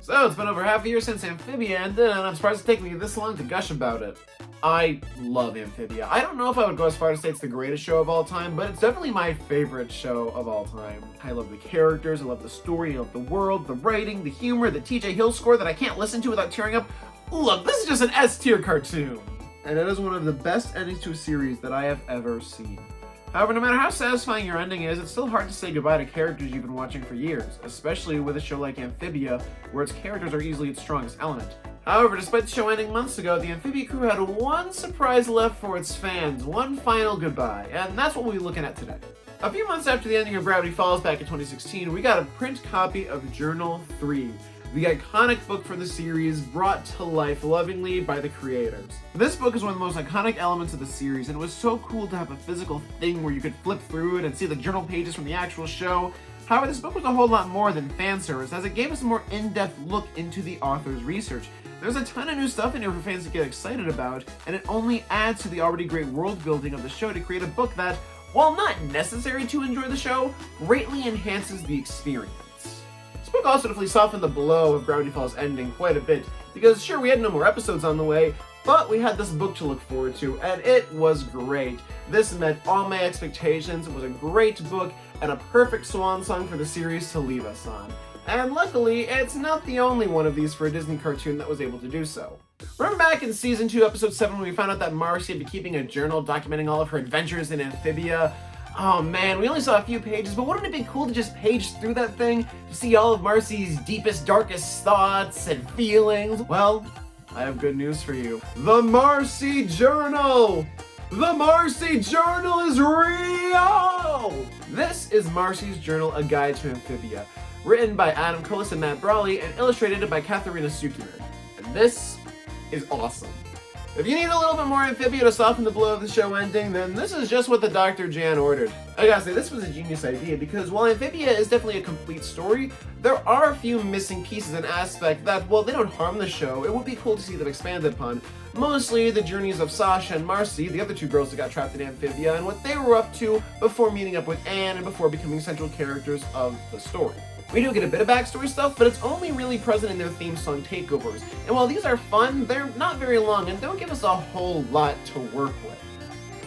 So, it's been over half a year since Amphibia ended, and I'm surprised it's taken me this long to gush about it. I love Amphibia. I don't know if I would go as far as to say it's the greatest show of all time, but it's definitely my favorite show of all time. I love the characters, I love the story, I love the world, the writing, the humor, the TJ Hill score that I can't listen to without tearing up. Look, this is just an S-tier cartoon! And it is one of the best endings to a series that I have ever seen. However, no matter how satisfying your ending is, it's still hard to say goodbye to characters you've been watching for years, especially with a show like Amphibia, where its characters are easily its strongest element. However, despite the show ending months ago, the Amphibia crew had one surprise left for its fans, one final goodbye, and that's what we'll be looking at today. A few months after the ending of Gravity Falls back in 2016, we got a print copy of Journal 3, the iconic book for the series brought to life lovingly by the creators. This book is one of the most iconic elements of the series, and it was so cool to have a physical thing where you could flip through it and see the journal pages from the actual show. However, this book was a whole lot more than fan service, as it gave us a more in-depth look into the author's research. There's a ton of new stuff in here for fans to get excited about, and it only adds to the already great world building of the show to create a book that, while not necessary to enjoy the show, greatly enhances the experience. This book also definitely softened the blow of Gravity Falls ending quite a bit, because sure, we had no more episodes on the way, but we had this book to look forward to, and it was great. This met all my expectations. It was a great book, and a perfect swan song for the series to leave us on. And luckily, it's not the only one of these for a Disney cartoon that was able to do so. Remember back in Season 2, Episode 7, when we found out that Marcy had been keeping a journal documenting all of her adventures in Amphibia? Oh man, we only saw a few pages, but wouldn't it be cool to just page through that thing to see all of Marcy's deepest, darkest thoughts and feelings? Well, I have good news for you. The Marcy Journal! The Marcy Journal is real! This is Marcy's Journal, A Guide to Amphibia, written by Adam Cullis and Matt Brawley, and illustrated by Katharina Sukiman. And this is awesome. If you need a little bit more Amphibia to soften the blow of the show ending, then this is just what the Dr. Jan ordered. I gotta say, this was a genius idea, because while Amphibia is definitely a complete story, there are a few missing pieces and aspects that, while they don't harm the show, it would be cool to see them expanded upon. Mostly the journeys of Sasha and Marcy, the other two girls that got trapped in Amphibia, and what they were up to before meeting up with Anne and before becoming central characters of the story. We do get a bit of backstory stuff, but it's only really present in their theme song takeovers. And while these are fun, they're not very long and don't give us a whole lot to work with.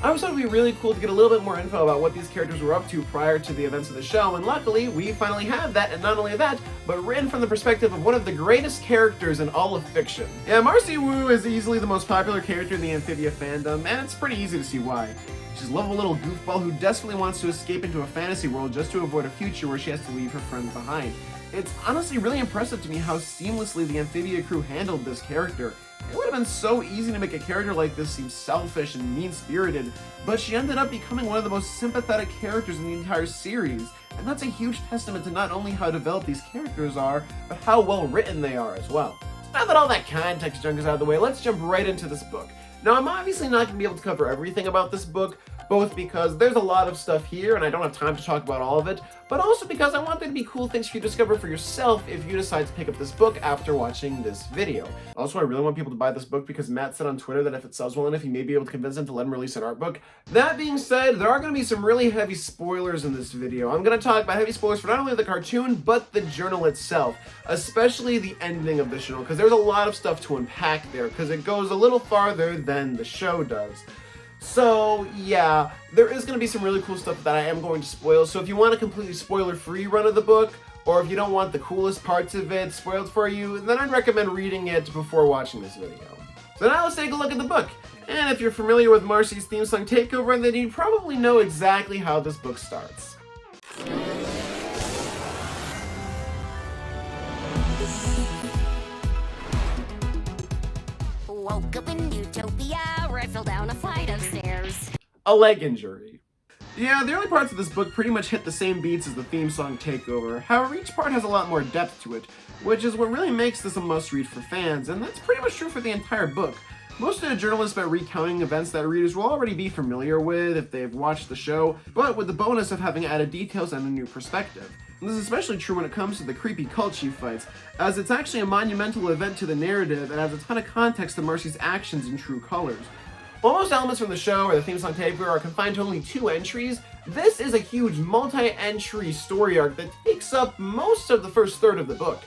I always thought it would be really cool to get a little bit more info about what these characters were up to prior to the events of the show, and luckily, we finally have that, and not only that, but written from the perspective of one of the greatest characters in all of fiction. Yeah, Marcy Wu is easily the most popular character in the Amphibia fandom, and it's pretty easy to see why. She's a lovable little goofball who desperately wants to escape into a fantasy world just to avoid a future where she has to leave her friends behind. It's honestly really impressive to me how seamlessly the Amphibia crew handled this character. It would have been so easy to make a character like this seem selfish and mean-spirited, but she ended up becoming one of the most sympathetic characters in the entire series, and that's a huge testament to not only how developed these characters are, but how well written they are as well. Now that all that context junk is out of the way, let's jump right into this book. Now, I'm obviously not going to be able to cover everything about this book, both because there's a lot of stuff here and I don't have time to talk about all of it, but also because I want there to be cool things for you to discover for yourself if you decide to pick up this book after watching this video. Also, I really want people to buy this book because Matt said on Twitter that if it sells well enough, he may be able to convince them to let him release an art book. That being said, there are going to be some really heavy spoilers in this video. I'm going to talk about heavy spoilers for not only the cartoon, but the journal itself, especially the ending of the journal, because there's a lot of stuff to unpack there, because it goes a little farther than the show does. So yeah, there is going to be some really cool stuff that I am going to spoil, so if you want a completely spoiler-free run of the book, or if you don't want the coolest parts of it spoiled for you, then I'd recommend reading it before watching this video. So now let's take a look at the book. And if you're familiar with Marcy's theme song takeover, then you probably know exactly how this book starts. Woke up in Utopia, where I fell down a flight of stairs. A leg injury. Yeah, the early parts of this book pretty much hit the same beats as the theme song takeover. However, each part has a lot more depth to it, which is what really makes this a must-read for fans, and that's pretty much true for the entire book. Most of the journalists about recounting events that readers will already be familiar with if they've watched the show, but with the bonus of having added details and a new perspective. And this is especially true when it comes to the creepy cult chief fights, as it's actually a monumental event to the narrative and adds a ton of context to Marcy's actions in true colors. While most elements from the show or the theme song takeover are confined to only 2 entries, this is a huge multi-entry story arc that takes up most of the first third of the book.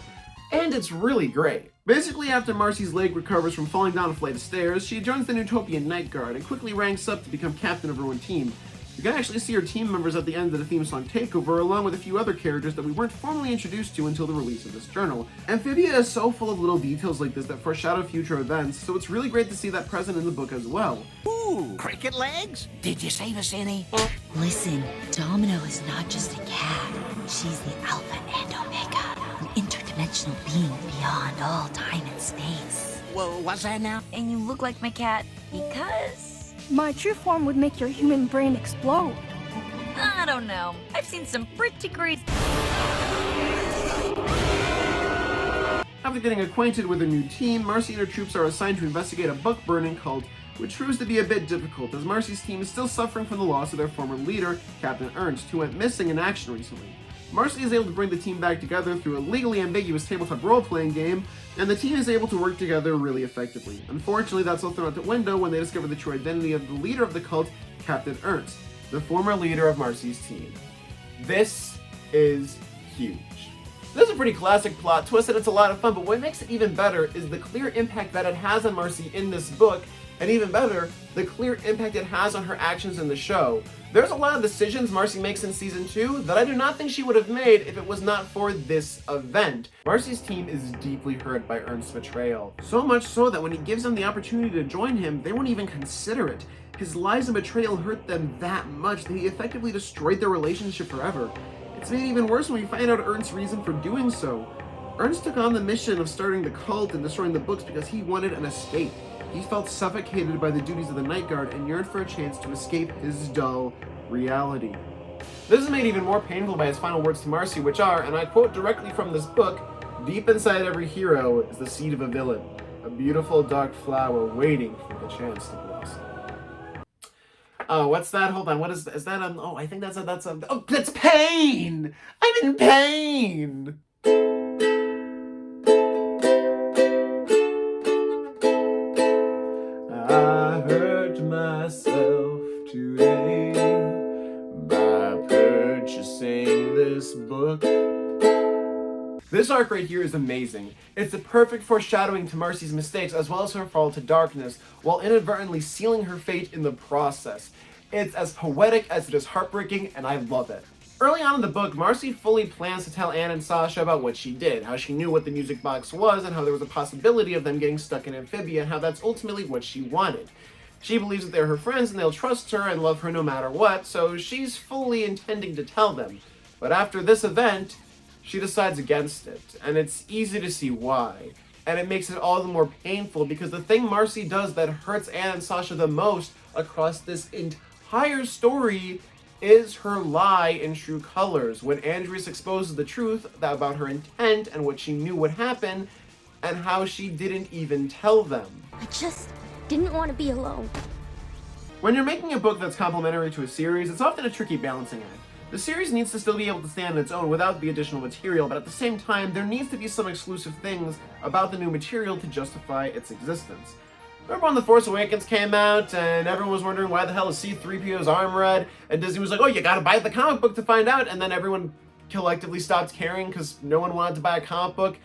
and it's really great. Basically, after Marcy's leg recovers from falling down a flight of stairs, she joins the Utopian Night Guard and quickly ranks up to become captain of her own team. You can actually see her team members at the end of the theme song Takeover, along with a few other characters that we weren't formally introduced to until the release of this journal. Amphibia is so full of little details like this that foreshadow future events, so it's really great to see that present in the book as well. Ooh, cricket legs? Did you save us any? Listen, Domino is not just a cat. She's the Alpha and Omega, an interdimensional being beyond all time and space. Well, what's that now? And you look like my cat because... My true form would make your human brain explode. I don't know. I've seen some pretty crazy... After getting acquainted with her new team, Marcy and her troops are assigned to investigate a book-burning cult, which proves to be a bit difficult as Marcy's team is still suffering from the loss of their former leader, Captain Ernst, who went missing in action recently. Marcy is able to bring the team back together through a legally ambiguous tabletop role-playing game, and the team is able to work together really effectively. Unfortunately, that's all thrown out the window when they discover the true identity of the leader of the cult, Captain Ernst, the former leader of Marcy's team. This is huge. This is a pretty classic plot twist and it's a lot of fun, but what makes it even better is the clear impact that it has on Marcy in this book, and even better, the clear impact it has on her actions in the show. There's a lot of decisions Marcy makes in Season 2 that I do not think she would have made if it was not for this event. Marcy's team is deeply hurt by Ernst's betrayal. So much so that when he gives them the opportunity to join him, they won't even consider it. His lies and betrayal hurt them that much that he effectively destroyed their relationship forever. It's made even worse when we find out Ernst's reason for doing so. Ernst took on the mission of starting the cult and destroying the books because he wanted an escape. He felt suffocated by the duties of the Night Guard and yearned for a chance to escape his dull reality. This is made even more painful by his final words to Marcy, which are, and I quote directly from this book, "Deep inside every hero is the seed of a villain, a beautiful dark flower waiting for the chance to blossom." Oh, what's that? Hold on, what is that? Oh, I think that's oh, that's pain! I'm in pain! I hurt myself today by purchasing this book. This arc right here is amazing. It's the perfect foreshadowing to Marcy's mistakes as well as her fall to darkness, while inadvertently sealing her fate in the process. It's as poetic as it is heartbreaking, and I love it. Early on in the book, Marcy fully plans to tell Anne and Sasha about what she did, how she knew what the music box was, and how there was a possibility of them getting stuck in Amphibia, and how that's ultimately what she wanted. She believes that they're her friends and they'll trust her and love her no matter what, so she's fully intending to tell them. But after this event, she decides against it, and it's easy to see why. And it makes it all the more painful because the thing Marcy does that hurts Anne and Sasha the most across this entire story is her lie in true colors, when Andreas exposes the truth about her intent and what she knew would happen, and how she didn't even tell them. I just didn't want to be alone. When you're making a book that's complementary to a series, it's often a tricky balancing act. The series needs to still be able to stand on its own without the additional material, but at the same time, there needs to be some exclusive things about the new material to justify its existence. Remember when The Force Awakens came out and everyone was wondering why the hell is C-3PO's arm red? And Disney was like, oh, you gotta buy the comic book to find out. And then everyone collectively stopped caring because no one wanted to buy a comic book.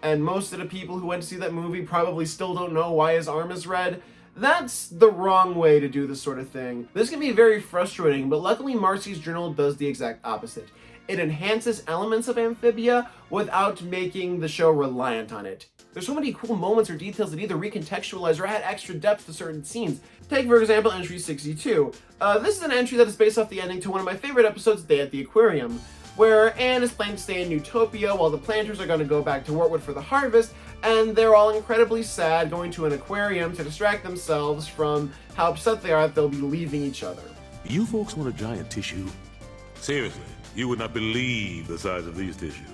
And most of the people who went to see that movie probably still don't know why his arm is red. That's the wrong way to do this sort of thing. This can be very frustrating, but luckily Marcy's journal does the exact opposite. It enhances elements of Amphibia without making the show reliant on it. There's so many cool moments or details that either recontextualize or add extra depth to certain scenes. Take, for example, entry 62. This is an entry that is based off the ending to one of my favorite episodes, Day at the Aquarium, where Anne is planning to stay in Utopia while the planters are going to go back to Wartwood for the harvest, and they're all incredibly sad going to an aquarium to distract themselves from how upset they are that they'll be leaving each other. You folks want a giant tissue? Seriously, you would not believe the size of these tissues.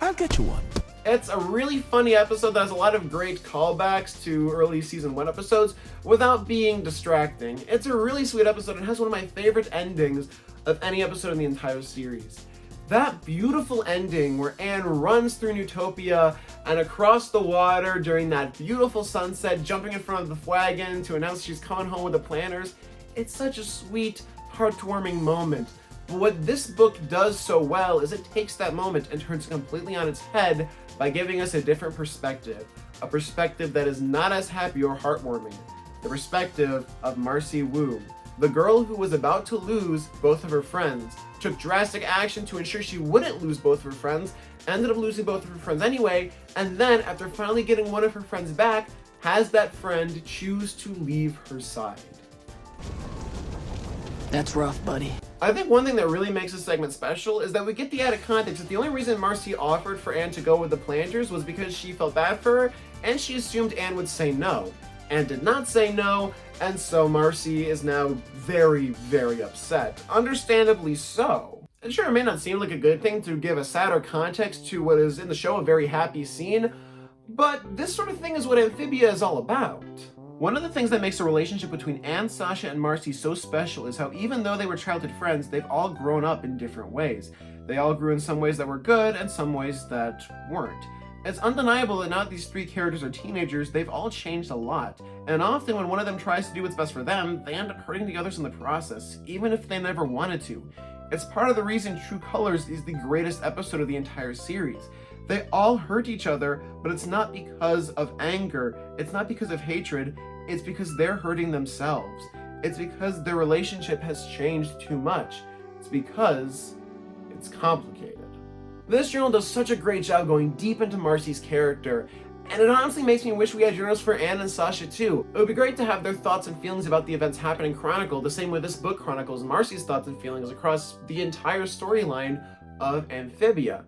I'll get you one. It's a really funny episode that has a lot of great callbacks to early season 1 episodes without being distracting. It's a really sweet episode and has one of my favorite endings of any episode in the entire series. That beautiful ending where Anne runs through Utopia and across the water during that beautiful sunset, jumping in front of the wagon to announce she's coming home with the planters. It's such a sweet, heartwarming moment. But what this book does so well is it takes that moment and turns it completely on its head by giving us a different perspective. A perspective that is not as happy or heartwarming. The perspective of Marcy Wu, the girl who was about to lose both of her friends, took drastic action to ensure she wouldn't lose both of her friends, ended up losing both of her friends anyway, and then, after finally getting one of her friends back, has that friend choose to leave her side. That's rough, buddy. I think one thing that really makes this segment special is that we get the added context that the only reason Marcy offered for Anne to go with the planters was because she felt bad for her, and she assumed Anne would say no. Anne did not say no, and so Marcy is now very, very upset. Understandably so. And sure, it may not seem like a good thing to give a sadder context to what is in the show a very happy scene, but this sort of thing is what Amphibia is all about. One of the things that makes the relationship between Anne, Sasha, and Marcy so special is how even though they were childhood friends, they've all grown up in different ways. They all grew in some ways that were good and some ways that weren't. It's undeniable that now that these three characters are teenagers, they've all changed a lot. And often when one of them tries to do what's best for them, they end up hurting the others in the process, even if they never wanted to. It's part of the reason True Colors is the greatest episode of the entire series. They all hurt each other, but it's not because of anger, it's not because of hatred, it's because they're hurting themselves. It's because their relationship has changed too much. It's because it's complicated. This journal does such a great job going deep into Marcy's character, and it honestly makes me wish we had journals for Anne and Sasha too. It would be great to have their thoughts and feelings about the events happening chronicled the same way this book chronicles Marcy's thoughts and feelings across the entire storyline of Amphibia.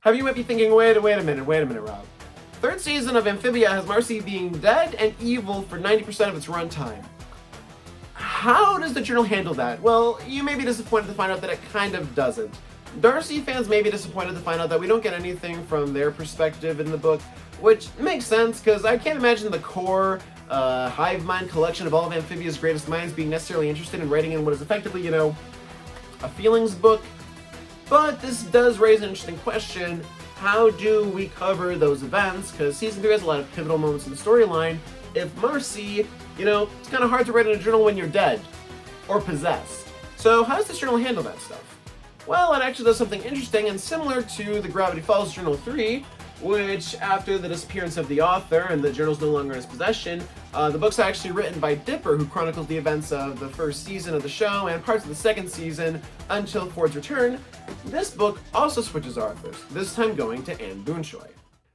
You might be thinking, wait a minute, Rob. Third season of Amphibia has Marcy being dead and evil for 90% of its runtime. How does the journal handle that? Well, you may be disappointed to find out that it kind of doesn't. Darcy fans may be disappointed to find out that we don't get anything from their perspective in the book, which makes sense, because I can't imagine the core hive mind collection of all of Amphibia's greatest minds being necessarily interested in writing in what is effectively, a feelings book. But this does raise an interesting question. How do we cover those events? Because Season 3 has a lot of pivotal moments in the storyline. If Marcy, it's kind of hard to write in a journal when you're dead or possessed. So how does this journal handle that stuff? Well, it actually does something interesting and similar to the Gravity Falls Journal 3, which, after the disappearance of the author and the journal's no longer in his possession, the book's actually written by Dipper, who chronicles the events of the first season of the show and parts of the second season until Ford's return. This book also switches authors, this time going to Anne Boonshoy.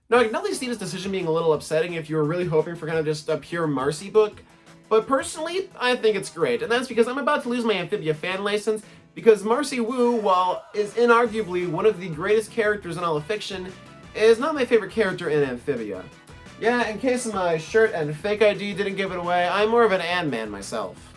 Now, I can definitely see this decision being a little upsetting if you were really hoping for kind of just a pure Marcy book, but personally, I think it's great, and that's because I'm about to lose my Amphibia fan license, because Marcy Wu, while is inarguably one of the greatest characters in all of fiction, is not my favorite character in Amphibia. Yeah, in case my shirt and fake ID didn't give it away, I'm more of an Anne man myself.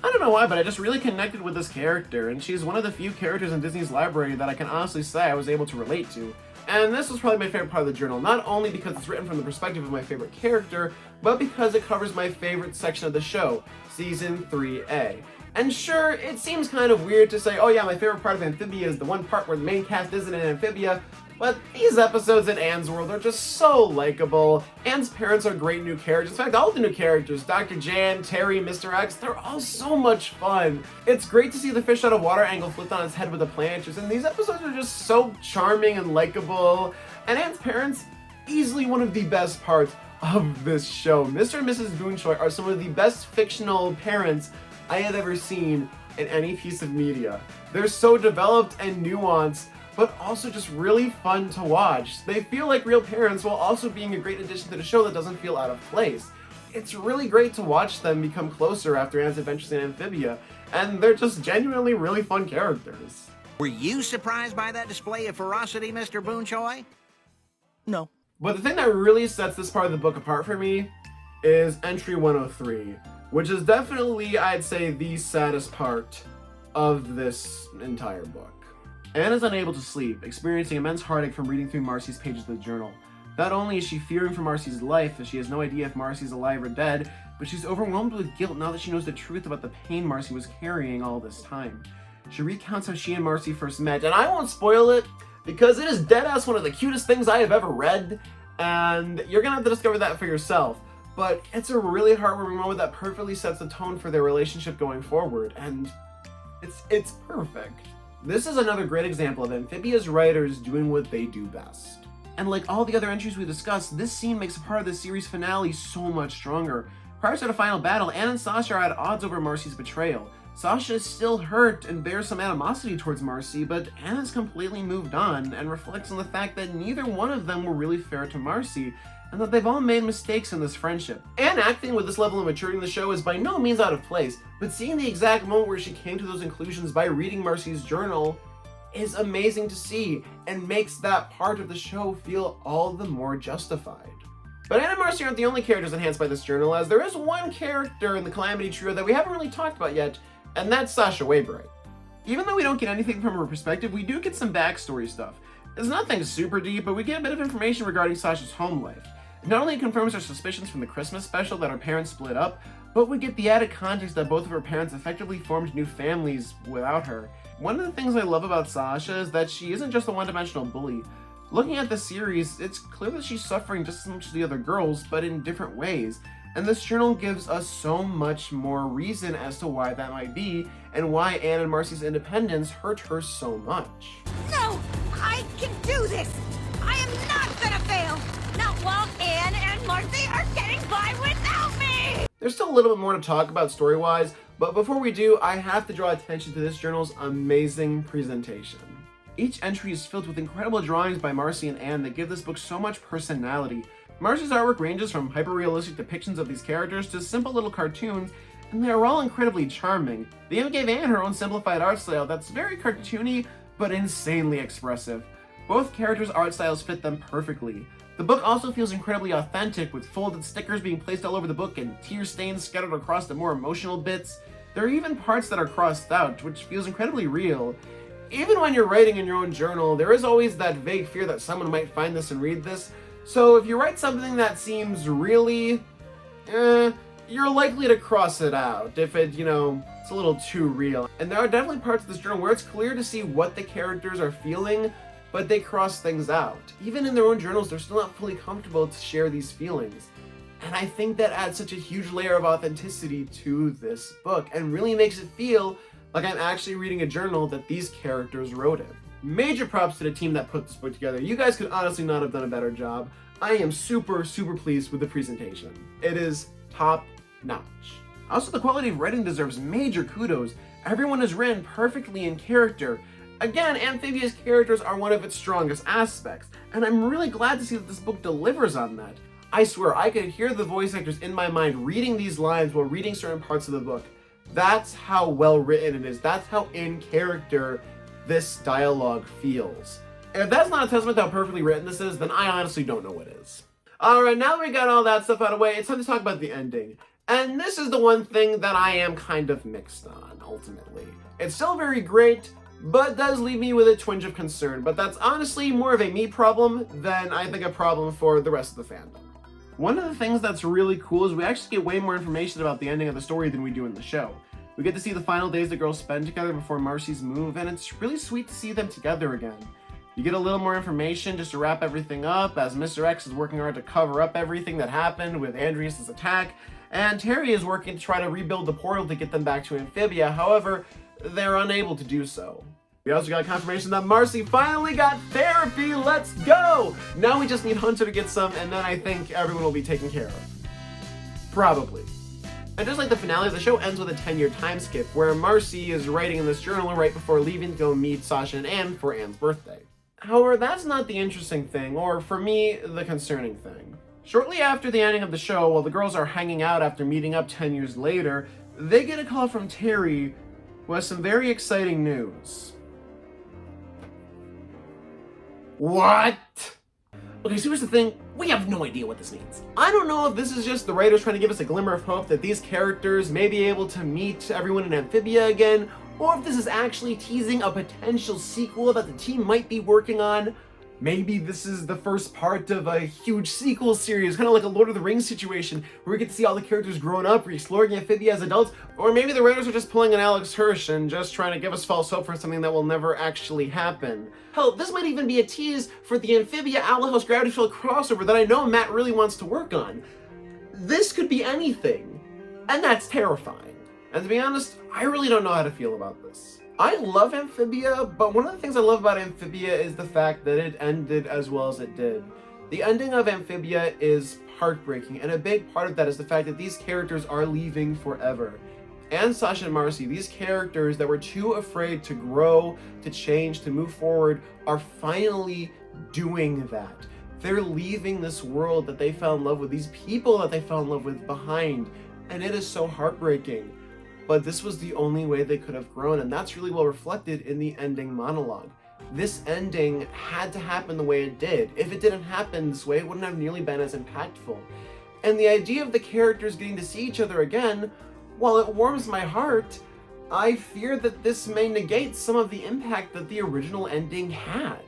I don't know why, but I just really connected with this character, and she's one of the few characters in Disney's library that I can honestly say I was able to relate to. And this was probably my favorite part of the journal, not only because it's written from the perspective of my favorite character, but because it covers my favorite section of the show, Season 3A. And sure, it seems kind of weird to say, oh yeah, my favorite part of Amphibia is the one part where the main cast isn't in Amphibia, but these episodes in Anne's world are just so likable. Anne's parents are great new characters. In fact, all the new characters, Dr. Jan, Terry, Mr. X, they're all so much fun. It's great to see the fish out of water angle flipped on its head with the planters, and these episodes are just so charming and likable. And Anne's parents, easily one of the best parts of this show. Mr. and Mrs. Boonshoy are some of the best fictional parents I have ever seen in any piece of media. They're so developed and nuanced, but also just really fun to watch. They feel like real parents while also being a great addition to the show that doesn't feel out of place. It's really great to watch them become closer after Anne's adventures in Amphibia, and they're just genuinely really fun characters. Were you surprised by that display of ferocity, Mr. Boonshoy? No. But the thing that really sets this part of the book apart for me is entry 103, which is definitely, I'd say, the saddest part of this entire book. Anne is unable to sleep, experiencing immense heartache from reading through Marcy's pages of the journal. Not only is she fearing for Marcy's life, as she has no idea if Marcy's alive or dead, but she's overwhelmed with guilt now that she knows the truth about the pain Marcy was carrying all this time. She recounts how she and Marcy first met, and I won't spoil it, because it is deadass one of the cutest things I have ever read, and you're gonna have to discover that for yourself. But it's a really heartwarming moment that perfectly sets the tone for their relationship going forward, and it's perfect. This is another great example of Amphibia's writers doing what they do best. And like all the other entries we discussed, this scene makes a part of the series finale so much stronger. Prior to the final battle, Anne and Sasha are at odds over Marcy's betrayal. Sasha is still hurt and bears some animosity towards Marcy, but Anne has completely moved on and reflects on the fact that neither one of them were really fair to Marcy, and that they've all made mistakes in this friendship. Anne acting with this level of maturity in the show is by no means out of place, but seeing the exact moment where she came to those conclusions by reading Marcy's journal is amazing to see, and makes that part of the show feel all the more justified. But Anne and Marcy aren't the only characters enhanced by this journal, as there is one character in the Calamity trio that we haven't really talked about yet, and that's Sasha Waybright. Even though we don't get anything from her perspective, we do get some backstory stuff. It's nothing super deep, but we get a bit of information regarding Sasha's home life. It not only confirms our suspicions from the Christmas special that her parents split up, but we get the added context that both of her parents effectively formed new families without her. One of the things I love about Sasha is that she isn't just a one-dimensional bully. Looking at the series, it's clear that she's suffering just as much as the other girls, but in different ways. And this journal gives us so much more reason as to why that might be, and why Anne and Marcy's independence hurt her so much. No! I can do this! I am not gonna fail! Not while Anne and Marcy are getting by without me! There's still a little bit more to talk about story-wise, but before we do, I have to draw attention to this journal's amazing presentation. Each entry is filled with incredible drawings by Marcy and Anne that give this book so much personality. Marcy's artwork ranges from hyper-realistic depictions of these characters to simple little cartoons, and they are all incredibly charming. They even gave Anne her own simplified art style that's very cartoony, but insanely expressive. Both characters' art styles fit them perfectly. The book also feels incredibly authentic, with folded stickers being placed all over the book and tear stains scattered across the more emotional bits. There are even parts that are crossed out, which feels incredibly real. Even when you're writing in your own journal, there is always that vague fear that someone might find this and read this. So if you write something that seems really, you're likely to cross it out if it, it's a little too real. And there are definitely parts of this journal where it's clear to see what the characters are feeling, but they cross things out. Even in their own journals, they're still not fully comfortable to share these feelings. And I think that adds such a huge layer of authenticity to this book and really makes it feel like I'm actually reading a journal that these characters wrote in. Major props to the team that put this book together. You guys could honestly not have done a better job. I am super pleased with the presentation. It is top notch. Also, the quality of writing deserves major kudos. Everyone is written perfectly in character. Again, Amphibia's characters are one of its strongest aspects, and I'm really glad to see that this book delivers on that. I swear, I could hear the voice actors in my mind reading these lines while reading certain parts of the book. That's how well written it is. That's how in character this dialogue feels. If that's not a testament to how perfectly written this is, then I honestly don't know what is. Alright, now that we got all that stuff out of the way, it's time to talk about the ending. And this is the one thing that I am kind of mixed on, ultimately. It's still very great, but does leave me with a twinge of concern. But that's honestly more of a me problem than I think a problem for the rest of the fandom. One of the things that's really cool is we actually get way more information about the ending of the story than we do in the show. We get to see the final days the girls spend together before Marcy's move, and it's really sweet to see them together again. You get a little more information just to wrap everything up, as Mr. X is working hard to cover up everything that happened with Andreas' attack, and Terry is working to try to rebuild the portal to get them back to Amphibia. However, they're unable to do so. We also got confirmation that Marcy finally got therapy. Let's go! Now we just need Hunter to get some, and then I think everyone will be taken care of. Probably. And just like the finale, the show ends with a 10-year time skip, where Marcy is writing in this journal right before leaving to go meet Sasha and Anne for Anne's birthday. However, that's not the interesting thing, or for me, the concerning thing. Shortly after the ending of the show, while the girls are hanging out after meeting up 10 years later, they get a call from Terry, who has some very exciting news. What? Okay, so here's the thing, we have no idea what this means. I don't know if this is just the writers trying to give us a glimmer of hope that these characters may be able to meet everyone in Amphibia again, or if this is actually teasing a potential sequel that the team might be working on. Maybe this is the first part of a huge sequel series, kind of like a Lord of the Rings situation, where we get to see all the characters growing up, exploring Amphibia as adults, or maybe the writers are just pulling an Alex Hirsch and just trying to give us false hope for something that will never actually happen. Hell, this might even be a tease for the Amphibia Owl House Gravity Field crossover that I know Matt really wants to work on. This could be anything, and that's terrifying. And to be honest, I really don't know how to feel about this. I love Amphibia, but one of the things I love about Amphibia is the fact that it ended as well as it did. The ending of Amphibia is heartbreaking, and a big part of that is the fact that these characters are leaving forever. And Sasha and Marcy, these characters that were too afraid to grow, to change, to move forward, are finally doing that. They're leaving this world that they fell in love with, these people that they fell in love with behind, and it is so heartbreaking. But this was the only way they could have grown, and that's really well reflected in the ending monologue. This ending had to happen the way it did. If it didn't happen this way, it wouldn't have nearly been as impactful. And the idea of the characters getting to see each other again, while it warms my heart, I fear that this may negate some of the impact that the original ending had.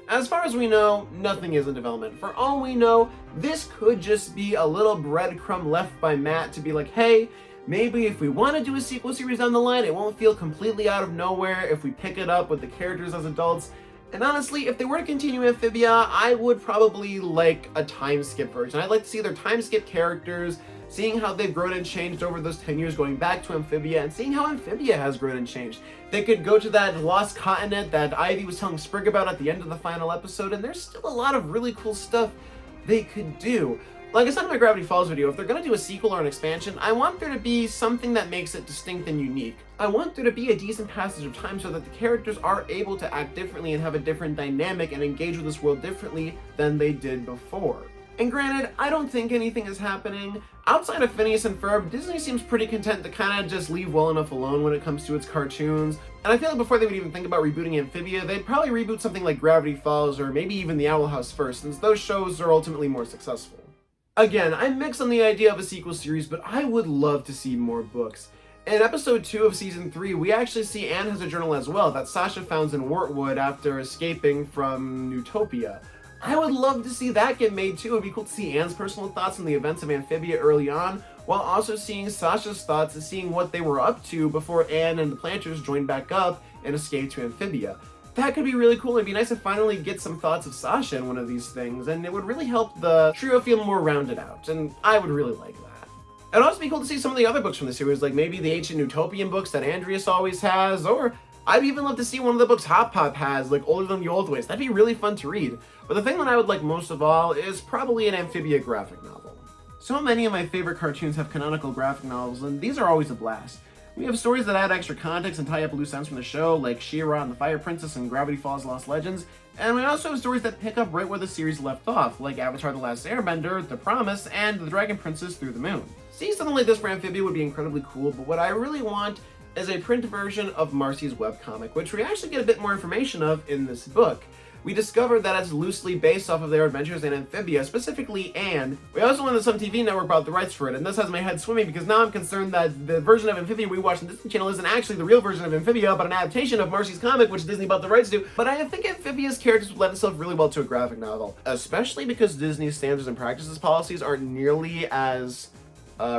As far as we know, nothing is in development. For all we know, this could just be a little breadcrumb left by Matt to be like, hey, maybe if we want to do a sequel series down the line, it won't feel completely out of nowhere if we pick it up with the characters as adults. And honestly, if they were to continue Amphibia, I would probably like a time skip version. I'd like to see their time skip characters, seeing how they've grown and changed over those 10 years going back to Amphibia, and seeing how Amphibia has grown and changed. They could go to that lost continent that Ivy was telling Sprig about at the end of the final episode, and there's still a lot of really cool stuff they could do. Like I said in my Gravity Falls video, if they're going to do a sequel or an expansion, I want there to be something that makes it distinct and unique. I want there to be a decent passage of time so that the characters are able to act differently and have a different dynamic and engage with this world differently than they did before. And granted, I don't think anything is happening. Outside of Phineas and Ferb, Disney seems pretty content to kind of just leave well enough alone when it comes to its cartoons. And I feel like before they would even think about rebooting Amphibia, they'd probably reboot something like Gravity Falls or maybe even The Owl House first, since those shows are ultimately more successful. Again, I'm mixed on the idea of a sequel series, but I would love to see more books. In episode 2 of season 3, we actually see Anne has a journal as well that Sasha found in Wortwood after escaping from Newtopia. I would love to see that get made too. It'd be cool to see Anne's personal thoughts on the events of Amphibia early on, while also seeing Sasha's thoughts and seeing what they were up to before Anne and the Planters joined back up and escaped to Amphibia. That could be really cool. It'd be nice to finally get some thoughts of Sasha in one of these things, and it would really help the trio feel more rounded out, and I would really like that. It'd also be cool to see some of the other books from the series, like maybe the Ancient Utopian books that Andreas always has, or I'd even love to see one of the books Hop Pop has, like Older Than the Old Ways. That'd be really fun to read. But the thing that I would like most of all is probably an Amphibia graphic novel. So many of my favorite cartoons have canonical graphic novels, and these are always a blast. We have stories that add extra context and tie up loose ends from the show, like She-Ra and the Fire Princess and Gravity Falls Lost Legends, and we also have stories that pick up right where the series left off, like Avatar The Last Airbender, The Promise, and The Dragon Princess Through the Moon. Seeing something like this for Amphibia would be incredibly cool, but what I really want is a print version of Marcy's webcomic, which we actually get a bit more information of in this book. We discovered that it's loosely based off of their adventures in Amphibia, specifically Anne. We also learned that some TV network bought the rights for it, and this has my head swimming because now I'm concerned that the version of Amphibia we watch on Disney Channel isn't actually the real version of Amphibia, but an adaptation of Marcy's comic, which Disney bought the rights to. But I think Amphibia's characters would lend themselves really well to a graphic novel, especially because Disney's standards and practices policies aren't nearly as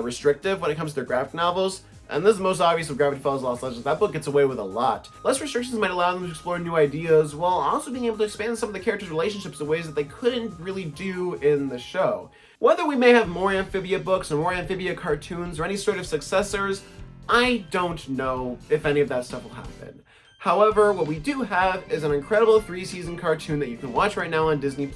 restrictive when it comes to their graphic novels. And this is most obvious with Gravity Falls Lost Legends. That book gets away with a lot. Less restrictions might allow them to explore new ideas, while also being able to expand some of the characters' relationships in ways that they couldn't really do in the show. Whether we may have more Amphibia books or more Amphibia cartoons or any sort of successors, I don't know if any of that stuff will happen. However, what we do have is an incredible 3-season cartoon that you can watch right now on Disney+,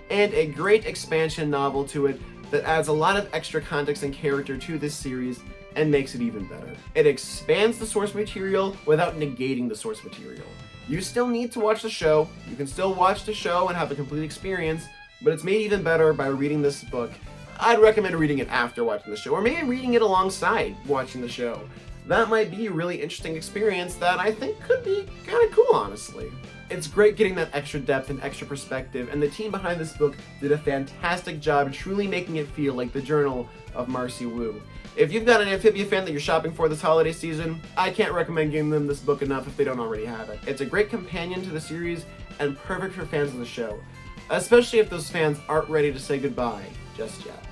and a great expansion novel to it that adds a lot of extra context and character to this series and makes it even better. It expands the source material without negating the source material. You still need to watch the show, you can still watch the show and have a complete experience, but it's made even better by reading this book. I'd recommend reading it after watching the show, or maybe reading it alongside watching the show. That might be a really interesting experience that I think could be kind of cool, honestly. It's great getting that extra depth and extra perspective, and the team behind this book did a fantastic job truly making it feel like the journal of Marcy Wu. If you've got an Amphibia fan that you're shopping for this holiday season, I can't recommend giving them this book enough if they don't already have it. It's a great companion to the series and perfect for fans of the show, especially if those fans aren't ready to say goodbye just yet.